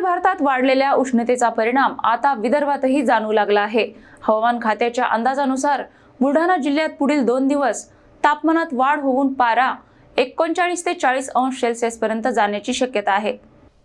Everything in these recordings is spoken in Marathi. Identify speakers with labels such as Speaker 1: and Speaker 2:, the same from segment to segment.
Speaker 1: भारतात वाढलेल्या उष्णतेचा परिणाम आता विदर्भातही जाणवू लागला आहे। हवामान खात्याच्या अंदाजानुसार बुलढाणा जिल्ह्यात पुढील 2 दिवस तापमानात वाढ होऊन पारा 39 ते 40 अंश सेल्सिअस पर्यंत जाण्याची शक्यता आहे।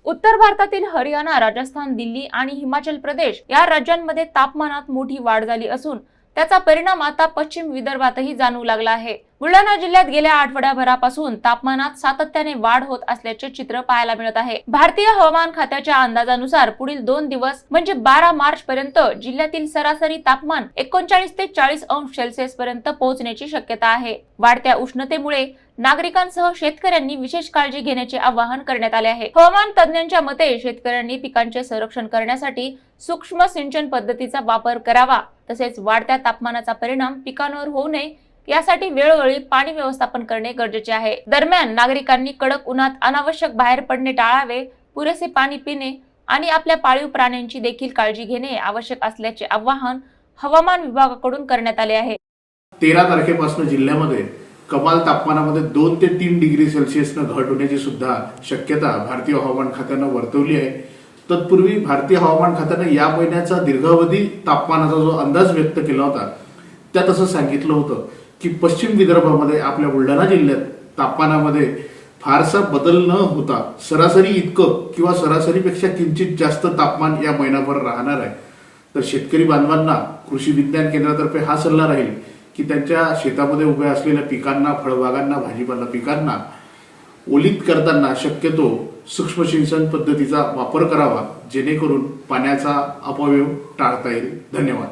Speaker 1: उत्तर भारतातील हरियाणा, राजस्थान, दिल्ली आणि हिमाचल प्रदेश या राज्यांमध्ये तापमानात मोठी वाढ झाली असून त्याचा परिणाम आता पश्चिम विदर्भातही जाणवू लागला आहे। बुलढाणा जिल्ह्यात गेल्या आठवड्याभरापासून तापमानात सातत्याने वाढ होत असल्याचे चित्र पाहायला मिळत आहे। भारतीय हवामान खात्याच्या अंदाजानुसार पुढील 2 दिवस म्हणजे 12 मार्च पर्यंत जिल्ह्यातील सरासरी तापमान 39 ते 40 अंश सेल्सिअस पर्यंत पोहोचण्याची शक्यता आहे। वाढत्या उष्णतेमुळे नागरिकांसह शेतकऱ्यांनी विशेष काळजी घेण्याचे आवाहन करण्यात आले आहे। हवामान तज्ञांच्या मते शेतकऱ्यांनी पिकांचे संरक्षण करण्यासाठी सूक्ष्म सिंचन पद्धतीचा वापर करावा, तसेच वाढत्या तापमानाचा परिणाम पिकांवर होऊ नये यासाठी वेळोवेळी पाणी व्यवस्थापन करणे गरजेचे आहे। दरम्यान नागरिकांनी कडक उन्हात अनावश्यक बाहेर पडणे टाळावे, पुरेसे पाणी पिणे आणि आपल्या पाळीव प्राण्यांची देखील काळजी घेणे आवश्यक असल्याचे आवाहन हवामान विभागाकडून करण्यात आले आहे।
Speaker 2: 13 तारखेपासून जिल्ह्यामध्ये कमाल तापमानामध्ये 2 ते 3 डिग्री सेल्सिअसनं घट होण्याची सुद्धा शक्यता भारतीय हवामान खात्यानं वर्तवली आहे। तत्पूर्वी भारतीय हवामान खात्याने या महिन्याचा दीर्घावधी तापमानाचा जो अंदाज व्यक्त केला होता त्यात असं सांगितलं होतं की पश्चिम विदर्भामध्ये आपल्या बुलढाणा जिल्ह्यात तापमानामध्ये फारसा बदल न होता सरासरी इतकं किंवा सरासरीपेक्षा किंचित जास्त तापमान या महिनाभर राहणार आहे। तर शेतकरी बांधवांना कृषी विज्ञान केंद्रातर्फे हा सल्ला राहील की त्यांच्या शेतामध्ये उभ्या असलेल्या पिकांना, फळबागांना, भाजीपाला पिकांना ओलीत करताना शक्यतो सूक्ष्म सिंचन पद्धतीचा वापर करावा, जेणेकरून पाण्याचा अपव्यय टाळता येईल। धन्यवाद।